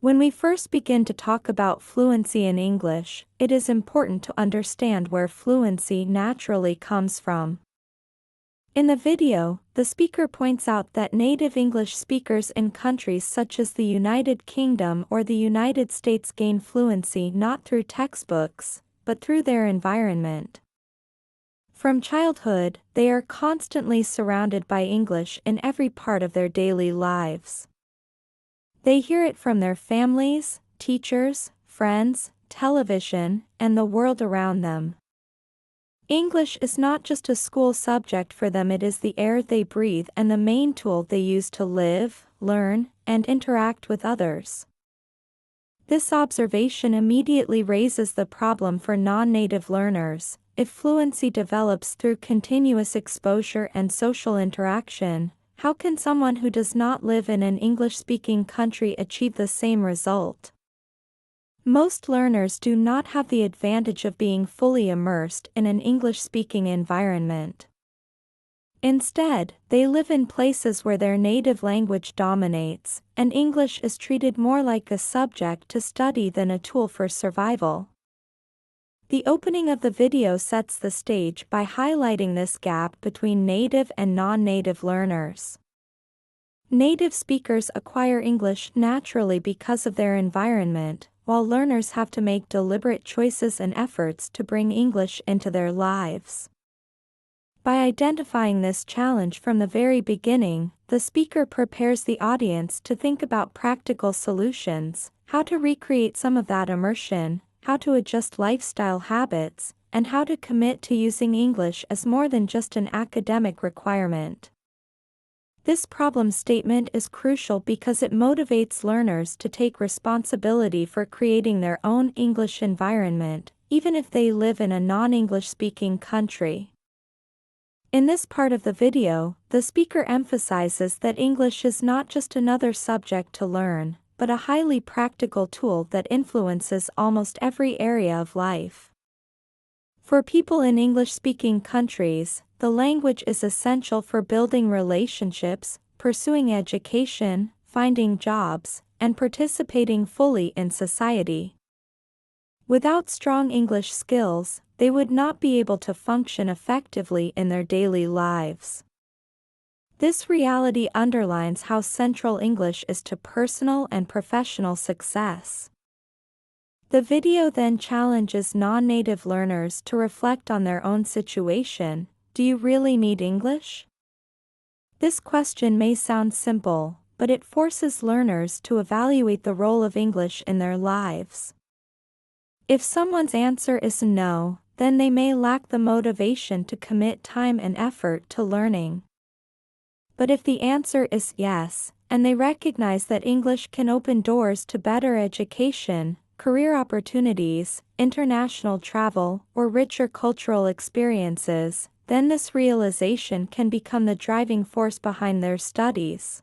When we first begin to talk about fluency in English, it is important to understand where fluency naturally comes from. In the video, the speaker points out that native English speakers in countries such as the United Kingdom or the United States gain fluency not through textbooks, but through their environment. From childhood, they are constantly surrounded by English in every part of their daily lives. They hear it from their families, teachers, friends, television, and the world around them. English is not just a school subject for them, it is the air they breathe and the main tool they use to live, learn, and interact with others. This observation immediately raises the problem for non-native learners. If fluency develops through continuous exposure and social interaction, how can someone who does not live in an English-speaking country achieve the same result? Most learners do not have the advantage of being fully immersed in an English-speaking environment. Instead, they live in places where their native language dominates, and English is treated more like a subject to study than a tool for survival. The opening of the video sets the stage by highlighting this gap between native and non-native learners. Native speakers acquire English naturally because of their environment, while learners have to make deliberate choices and efforts to bring English into their lives. By identifying this challenge from the very beginning, the speaker prepares the audience to think about practical solutions, how to recreate some of that immersion, how to adjust lifestyle habits, and how to commit to using English as more than just an academic requirement. This problem statement is crucial because it motivates learners to take responsibility for creating their own English environment, even if they live in a non-English speaking country. In this part of the video, the speaker emphasizes that English is not just another subject to learn, but a highly practical tool that influences almost every area of life. For people in English-speaking countries, the language is essential for building relationships, pursuing education, finding jobs, and participating fully in society. Without strong English skills, they would not be able to function effectively in their daily lives. This reality underlines how central English is to personal and professional success. The video then challenges non-native learners to reflect on their own situation. Do you really need English? This question may sound simple, but it forces learners to evaluate the role of English in their lives. If someone's answer is no, then they may lack the motivation to commit time and effort to learning. But if the answer is yes, and they recognize that English can open doors to better education, career opportunities, international travel, or richer cultural experiences, then this realization can become the driving force behind their studies.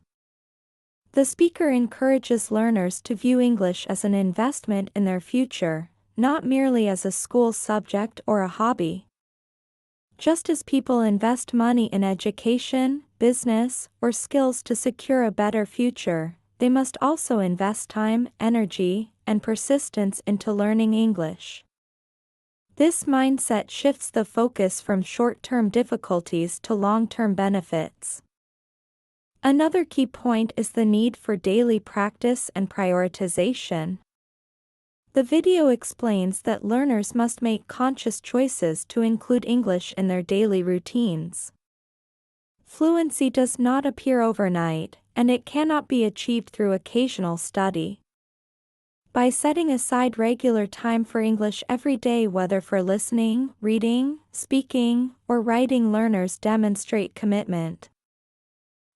The speaker encourages learners to view English as an investment in their future, not merely as a school subject or a hobby. Just as people invest money in education, business, or skills to secure a better future, they must also invest time, energy, and persistence into learning English. This mindset shifts the focus from short-term difficulties to long-term benefits. Another key point is the need for daily practice and prioritization. The video explains that learners must make conscious choices to include English in their daily routines. Fluency does not appear overnight, and it cannot be achieved through occasional study. By setting aside regular time for English every day, whether for listening, reading, speaking, or writing, learners demonstrate commitment.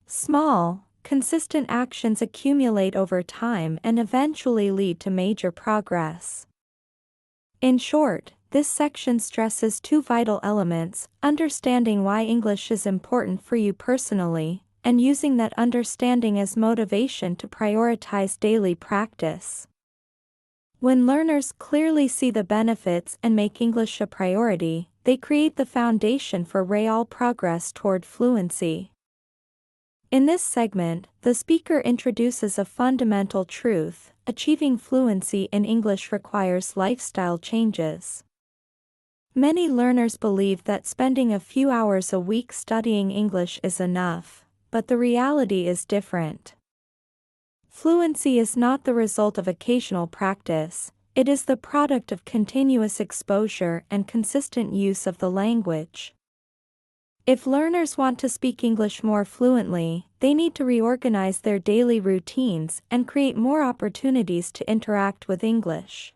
Small, consistent actions accumulate over time and eventually lead to major progress. In short, this section stresses two vital elements: understanding why English is important for you personally, and using that understanding as motivation to prioritize daily practice. When learners clearly see the benefits and make English a priority, they create the foundation for real progress toward fluency. In this segment, the speaker introduces a fundamental truth: achieving fluency in English requires lifestyle changes. Many learners believe that spending a few hours a week studying English is enough, but the reality is different. Fluency is not the result of occasional practice, it is the product of continuous exposure and consistent use of the language. If learners want to speak English more fluently, they need to reorganize their daily routines and create more opportunities to interact with English.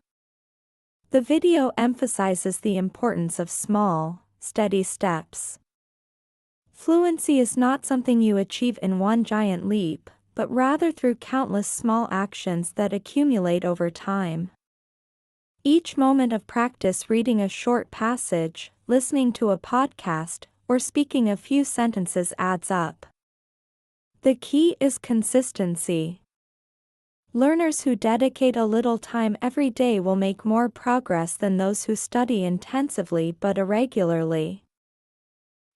The video emphasizes the importance of small, steady steps. Fluency is not something you achieve in one giant leap, but rather through countless small actions that accumulate over time. Each moment of practice reading a short passage, listening to a podcast, or speaking a few sentences adds up. The key is consistency. Learners who dedicate a little time every day will make more progress than those who study intensively but irregularly.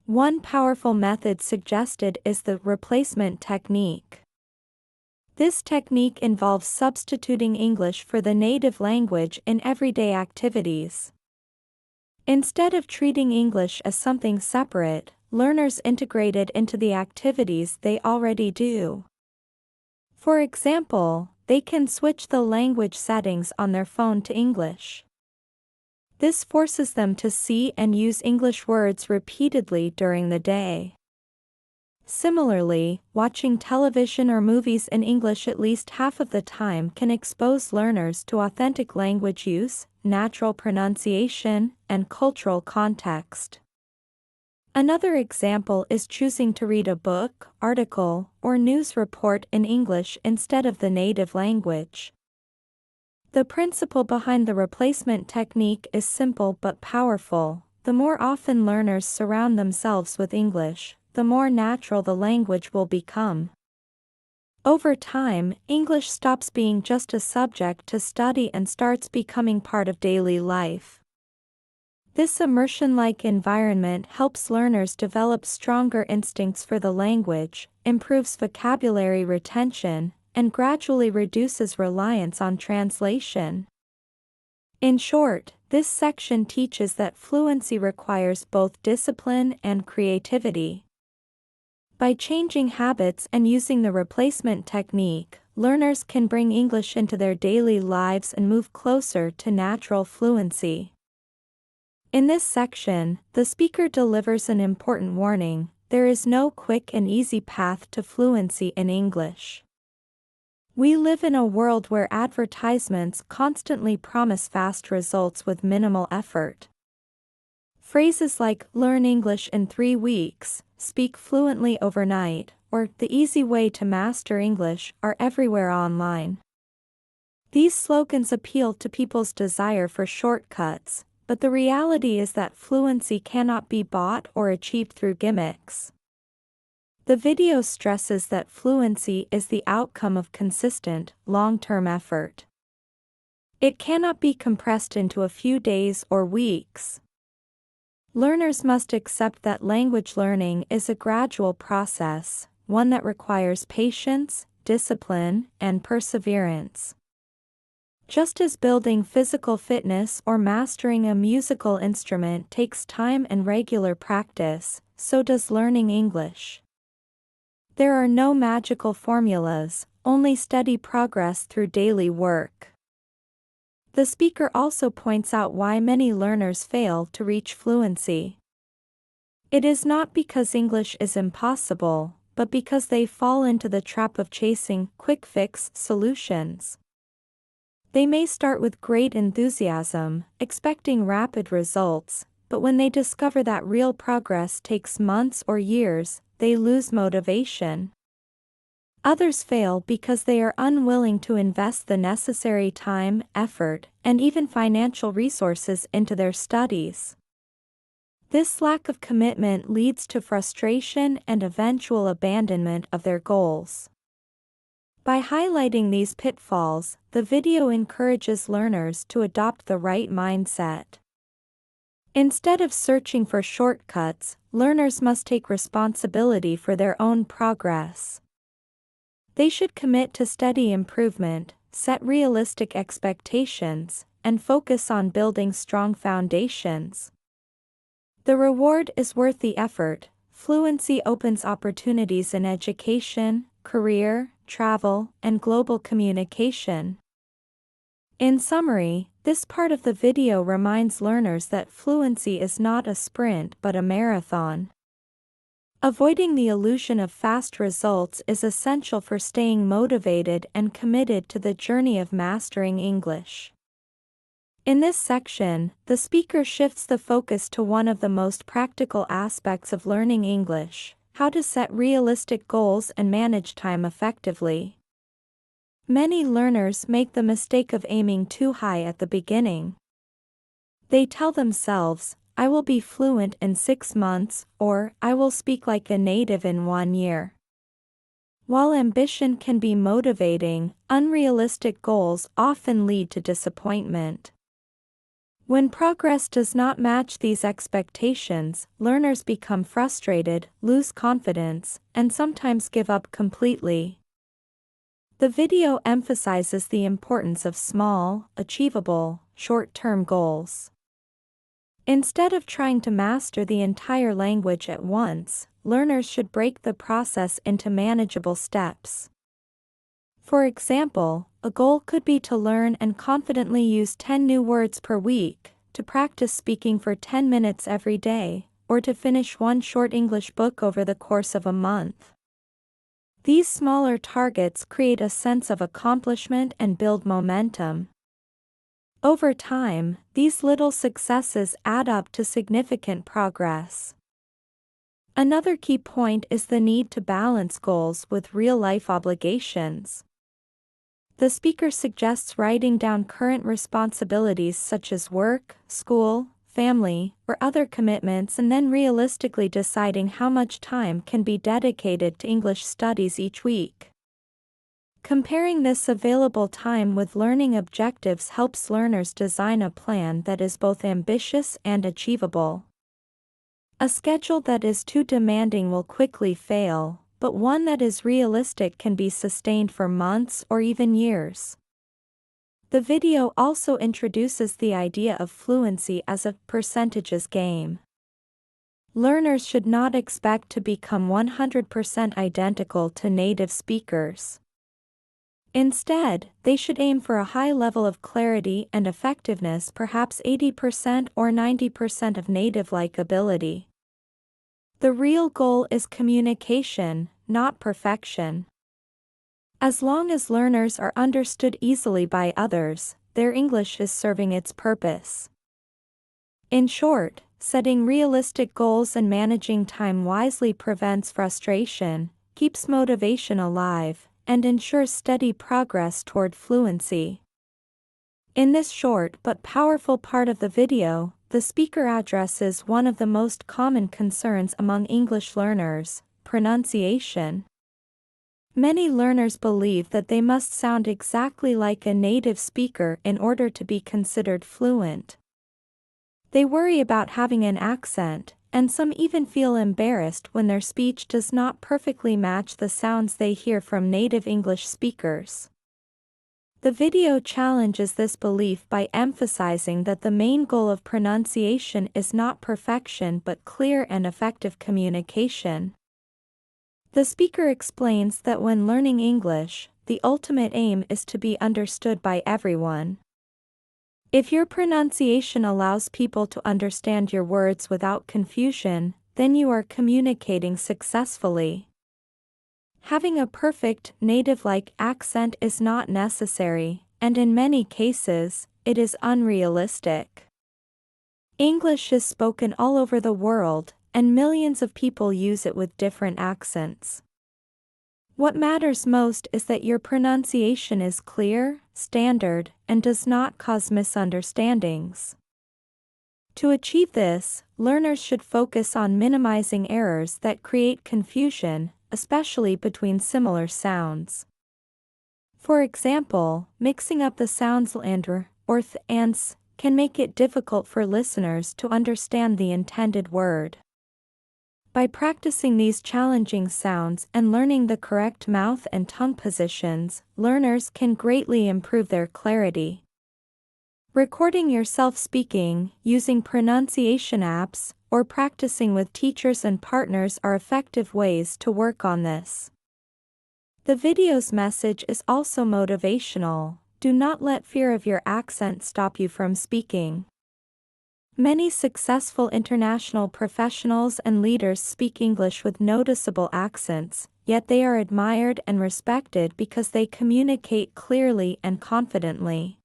One powerful method suggested is the replacement technique. This technique involves substituting English for the native language in everyday activities. Instead of treating English as something separate, learners integrate it into the activities they already do. For example, they can switch the language settings on their phone to English. This forces them to see and use English words repeatedly during the day. Similarly, watching television or movies in English at least half of the time can expose learners to authentic language use, natural pronunciation, and cultural context. Another example is choosing to read a book, article, or news report in English instead of the native language. The principle behind the replacement technique is simple but powerful. The more often learners surround themselves with English, the more natural the language will become. Over time, English stops being just a subject to study and starts becoming part of daily life. This immersion-like environment helps learners develop stronger instincts for the language, improves vocabulary retention, and gradually reduces reliance on translation. In short, this section teaches that fluency requires both discipline and creativity. By changing habits and using the replacement technique, learners can bring English into their daily lives and move closer to natural fluency. In this section, the speaker delivers an important warning: there is no quick and easy path to fluency in English. We live in a world where advertisements constantly promise fast results with minimal effort. Phrases like "learn English in 3 weeks," "speak fluently overnight," or "the easy way to master English" are everywhere online. These slogans appeal to people's desire for shortcuts, but the reality is that fluency cannot be bought or achieved through gimmicks. The video stresses that fluency is the outcome of consistent, long-term effort. It cannot be compressed into a few days or weeks. Learners must accept that language learning is a gradual process, one that requires patience, discipline, and perseverance. Just as building physical fitness or mastering a musical instrument takes time and regular practice, so does learning English. There are no magical formulas, only steady progress through daily work. The speaker also points out why many learners fail to reach fluency. It is not because English is impossible, but because they fall into the trap of chasing quick-fix solutions. They may start with great enthusiasm, expecting rapid results, but when they discover that real progress takes months or years, they lose motivation. Others fail because they are unwilling to invest the necessary time, effort, and even financial resources into their studies. This lack of commitment leads to frustration and eventual abandonment of their goals. By highlighting these pitfalls, the video encourages learners to adopt the right mindset. Instead of searching for shortcuts, learners must take responsibility for their own progress. They should commit to steady improvement, set realistic expectations, and focus on building strong foundations. The reward is worth the effort. Fluency opens opportunities in education, career, travel, and global communication. In summary, this part of the video reminds learners that fluency is not a sprint but a marathon. Avoiding the illusion of fast results is essential for staying motivated and committed to the journey of mastering English. In this section, the speaker shifts the focus to one of the most practical aspects of learning English: how to set realistic goals and manage time effectively. Many learners make the mistake of aiming too high at the beginning. They tell themselves, "I will be fluent in 6 months," or "I will speak like a native in 1 year." While ambition can be motivating, unrealistic goals often lead to disappointment. When progress does not match these expectations, learners become frustrated, lose confidence, and sometimes give up completely. The video emphasizes the importance of small, achievable, short-term goals. Instead of trying to master the entire language at once, learners should break the process into manageable steps. For example, a goal could be to learn and confidently use 10 new words per week, to practice speaking for 10 minutes every day, or to finish one short English book over the course of a month. These smaller targets create a sense of accomplishment and build momentum. Over time, these little successes add up to significant progress. Another key point is the need to balance goals with real-life obligations. The speaker suggests writing down current responsibilities such as work, school, family, or other commitments, and then realistically deciding how much time can be dedicated to English studies each week. Comparing this available time with learning objectives helps learners design a plan that is both ambitious and achievable. A schedule that is too demanding will quickly fail, but one that is realistic can be sustained for months or even years. The video also introduces the idea of fluency as a percentages game. Learners should not expect to become 100% identical to native speakers. Instead, they should aim for a high level of clarity and effectiveness, perhaps 80% or 90% of native-like ability. The real goal is communication, not perfection. As long as learners are understood easily by others, their English is serving its purpose. In short, setting realistic goals and managing time wisely prevents frustration, keeps motivation alive, and ensures steady progress toward fluency. In this short but powerful part of the video, the speaker addresses one of the most common concerns among English learners: pronunciation. Many learners believe that they must sound exactly like a native speaker in order to be considered fluent. They worry about having an accent, and some even feel embarrassed when their speech does not perfectly match the sounds they hear from native English speakers. The video challenges this belief by emphasizing that the main goal of pronunciation is not perfection but clear and effective communication. The speaker explains that when learning English, the ultimate aim is to be understood by everyone. If your pronunciation allows people to understand your words without confusion, then you are communicating successfully. Having a perfect, native-like accent is not necessary, and in many cases, it is unrealistic. English is spoken all over the world, and millions of people use it with different accents. What matters most is that your pronunciation is clear, standard, and does not cause misunderstandings. To achieve this, learners should focus on minimizing errors that create confusion, especially between similar sounds. For example, mixing up the sounds and or th, ands, can make it difficult for listeners to understand the intended word. By practicing these challenging sounds and learning the correct mouth and tongue positions, learners can greatly improve their clarity. Recording yourself speaking, using pronunciation apps, or practicing with teachers and partners are effective ways to work on this. The video's message is also motivational. Do not let fear of your accent stop you from speaking. Many successful international professionals and leaders speak English with noticeable accents, yet they are admired and respected because they communicate clearly and confidently.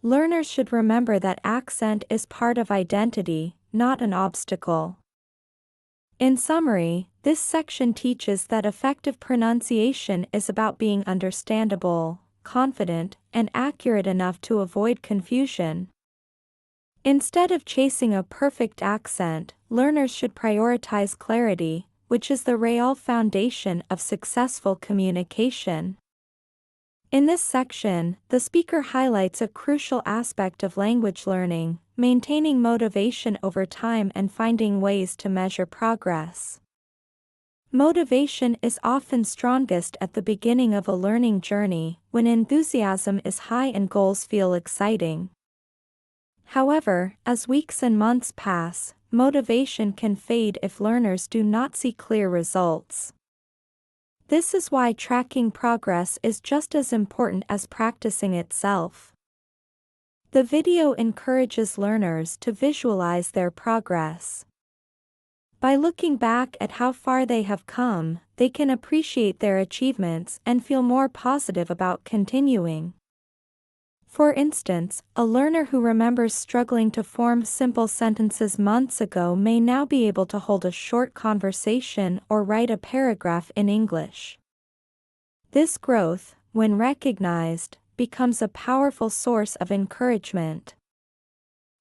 Learners should remember that accent is part of identity, not an obstacle. In summary, this section teaches that effective pronunciation is about being understandable, confident, and accurate enough to avoid confusion. Instead of chasing a perfect accent, learners should prioritize clarity, which is the real foundation of successful communication. In this section, the speaker highlights a crucial aspect of language learning: maintaining motivation over time and finding ways to measure progress. Motivation is often strongest at the beginning of a learning journey, when enthusiasm is high and goals feel exciting. However, as weeks and months pass, motivation can fade if learners do not see clear results. This is why tracking progress is just as important as practicing itself. The video encourages learners to visualize their progress. By looking back at how far they have come, they can appreciate their achievements and feel more positive about continuing. For instance, a learner who remembers struggling to form simple sentences months ago may now be able to hold a short conversation or write a paragraph in English. This growth, when recognized, becomes a powerful source of encouragement.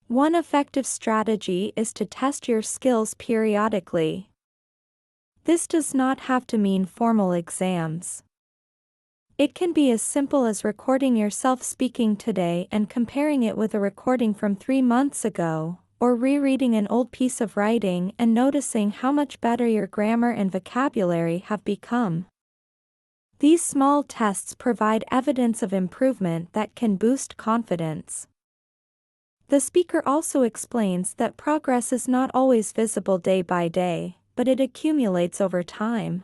One effective strategy is to test your skills periodically. This does not have to mean formal exams. It can be as simple as recording yourself speaking today and comparing it with a recording from 3 months ago, or rereading an old piece of writing and noticing how much better your grammar and vocabulary have become. These small tests provide evidence of improvement that can boost confidence. The speaker also explains that progress is not always visible day by day, but it accumulates over time.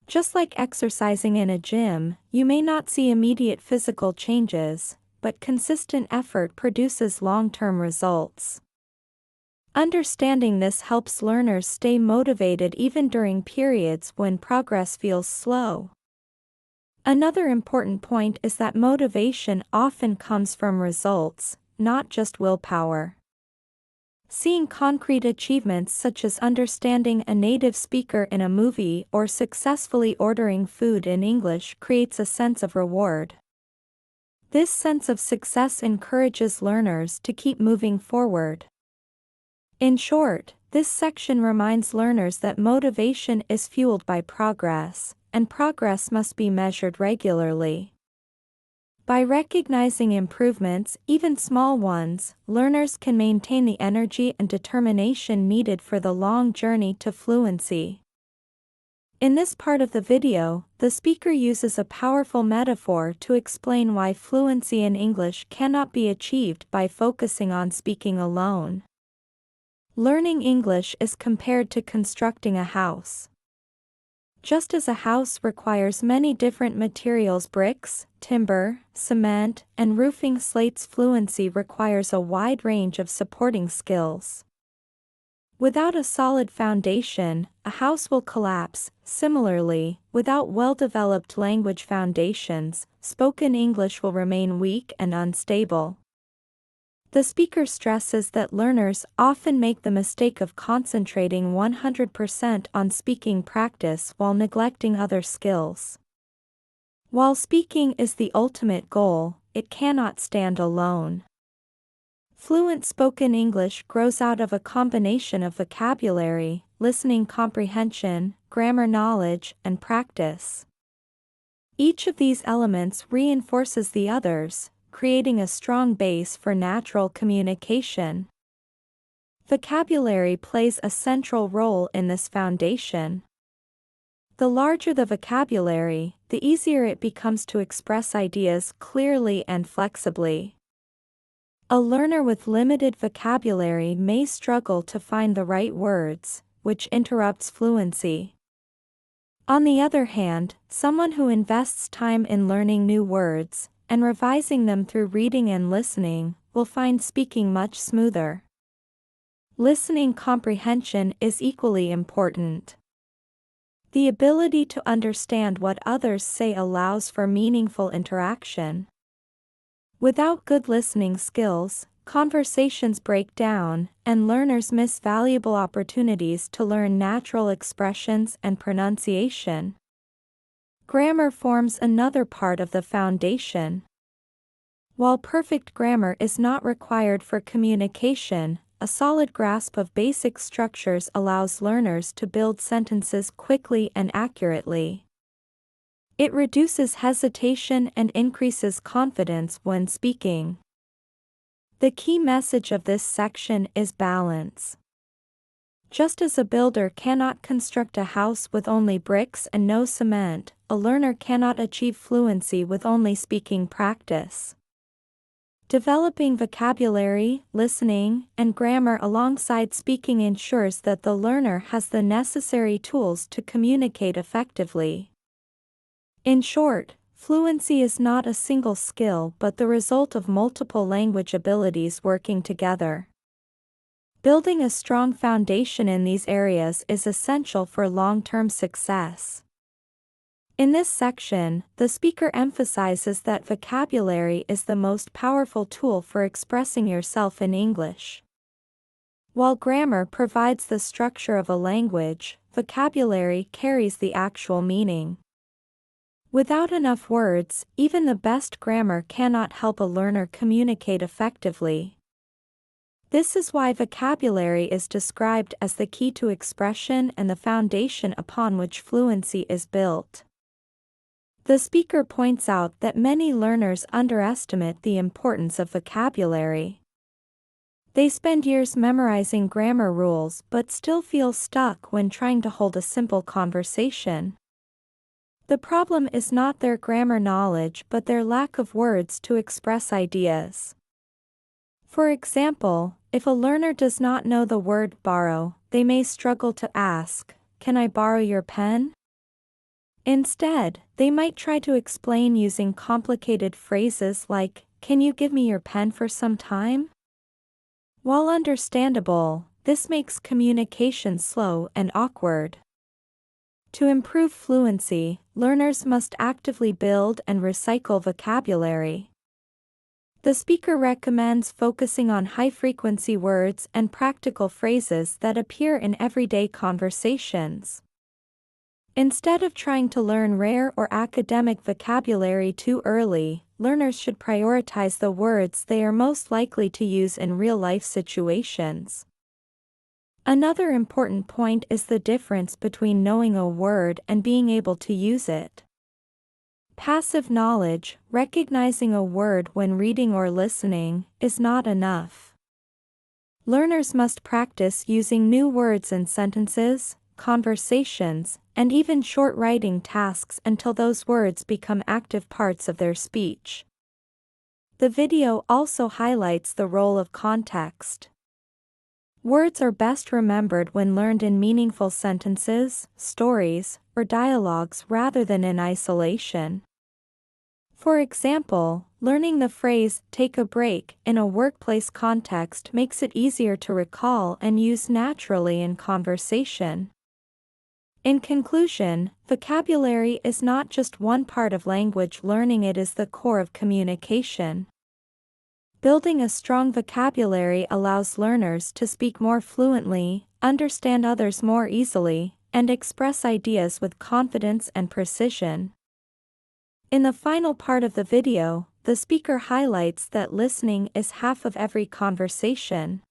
Just like exercising in a gym, you may not see immediate physical changes, but consistent effort produces long-term results. Understanding this helps learners stay motivated even during periods when progress feels slow. Another important point is that motivation often comes from results, not just willpower. Seeing concrete achievements such as understanding a native speaker in a movie or successfully ordering food in English creates a sense of reward. This sense of success encourages learners to keep moving forward. In short, this section reminds learners that motivation is fueled by progress, and progress must be measured regularly. By recognizing improvements, even small ones, learners can maintain the energy and determination needed for the long journey to fluency. In this part of the video, the speaker uses a powerful metaphor to explain why fluency in English cannot be achieved by focusing on speaking alone. Learning English is compared to constructing a house. Just as a house requires many different materials: bricks, timber, cement, and roofing slates, fluency requires a wide range of supporting skills. Without a solid foundation, a house will collapse. Similarly, without well-developed language foundations, spoken English will remain weak and unstable. The speaker stresses that learners often make the mistake of concentrating 100% on speaking practice while neglecting other skills. While speaking is the ultimate goal, it cannot stand alone. Fluent spoken English grows out of a combination of vocabulary, listening comprehension, grammar knowledge, and practice. Each of these elements reinforces the others, creating a strong base for natural communication. Vocabulary plays a central role in this foundation. The larger the vocabulary, the easier it becomes to express ideas clearly and flexibly. A learner with limited vocabulary may struggle to find the right words, which interrupts fluency. On the other hand, someone who invests time in learning new words, and revising them through reading and listening, will find speaking much smoother. Listening comprehension is equally important. The ability to understand what others say allows for meaningful interaction. Without good listening skills, conversations break down, and learners miss valuable opportunities to learn natural expressions and pronunciation. Grammar forms another part of the foundation. While perfect grammar is not required for communication, a solid grasp of basic structures allows learners to build sentences quickly and accurately. It reduces hesitation and increases confidence when speaking. The key message of this section is balance. Just as a builder cannot construct a house with only bricks and no cement, a learner cannot achieve fluency with only speaking practice. Developing vocabulary, listening, and grammar alongside speaking ensures that the learner has the necessary tools to communicate effectively. In short, fluency is not a single skill but the result of multiple language abilities working together. Building a strong foundation in these areas is essential for long-term success. In this section, the speaker emphasizes that vocabulary is the most powerful tool for expressing yourself in English. While grammar provides the structure of a language, vocabulary carries the actual meaning. Without enough words, even the best grammar cannot help a learner communicate effectively. This is why vocabulary is described as the key to expression and the foundation upon which fluency is built. The speaker points out that many learners underestimate the importance of vocabulary. They spend years memorizing grammar rules but still feel stuck when trying to hold a simple conversation. The problem is not their grammar knowledge but their lack of words to express ideas. For example, if a learner does not know the word borrow, they may struggle to ask, "Can I borrow your pen?" Instead, they might try to explain using complicated phrases like, "Can you give me your pen for some time?" While understandable, this makes communication slow and awkward. To improve fluency, learners must actively build and recycle vocabulary. The speaker recommends focusing on high-frequency words and practical phrases that appear in everyday conversations. Instead of trying to learn rare or academic vocabulary too early, learners should prioritize the words they are most likely to use in real-life situations. Another important point is the difference between knowing a word and being able to use it. Passive knowledge, recognizing a word when reading or listening, is not enough. Learners must practice using new words in sentences, conversations, and even short writing tasks until those words become active parts of their speech. The video also highlights the role of context. Words are best remembered when learned in meaningful sentences, stories, or dialogues rather than in isolation. For example, learning the phrase, "take a break," in a workplace context makes it easier to recall and use naturally in conversation. In conclusion, vocabulary is not just one part of language learning, it is the core of communication. Building a strong vocabulary allows learners to speak more fluently, understand others more easily, and express ideas with confidence and precision. In the final part of the video, the speaker highlights that listening is half of every conversation.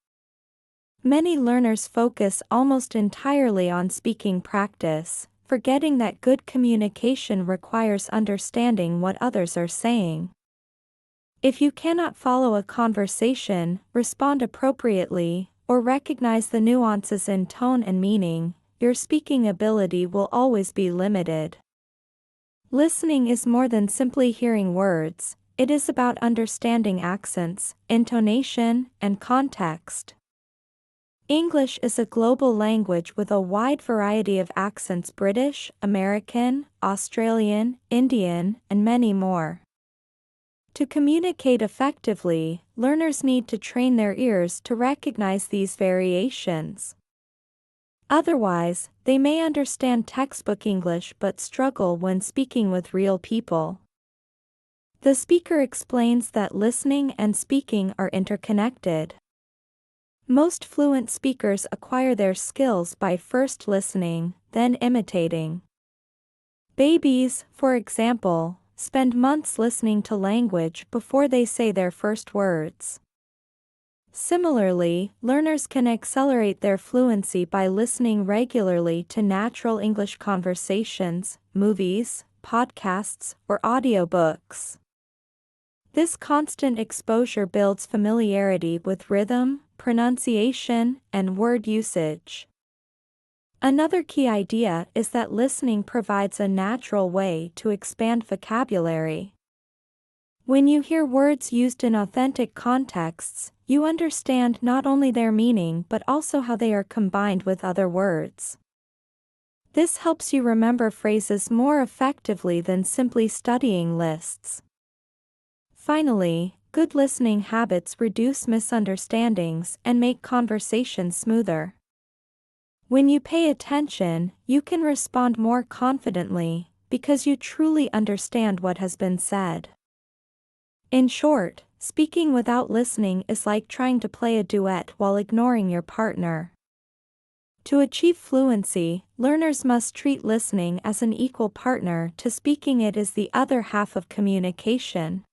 Many learners focus almost entirely on speaking practice, forgetting that good communication requires understanding what others are saying. If you cannot follow a conversation, respond appropriately, or recognize the nuances in tone and meaning, your speaking ability will always be limited. Listening is more than simply hearing words, it is about understanding accents, intonation, and context. English is a global language with a wide variety of accents: British, American, Australian, Indian, and many more. To communicate effectively, learners need to train their ears to recognize these variations. Otherwise, they may understand textbook English but struggle when speaking with real people. The speaker explains that listening and speaking are interconnected. Most fluent speakers acquire their skills by first listening, then imitating. Babies, for example, spend months listening to language before they say their first words. Similarly, learners can accelerate their fluency by listening regularly to natural English conversations, movies, podcasts, or audiobooks. This constant exposure builds familiarity with rhythm, pronunciation, and word usage. Another key idea is that listening provides a natural way to expand vocabulary. When you hear words used in authentic contexts, you understand not only their meaning but also how they are combined with other words. This helps you remember phrases more effectively than simply studying lists. Finally, good listening habits reduce misunderstandings and make conversations smoother. When you pay attention, you can respond more confidently, because you truly understand what has been said. In short, speaking without listening is like trying to play a duet while ignoring your partner. To achieve fluency, learners must treat listening as an equal partner to speaking. It is the other half of communication.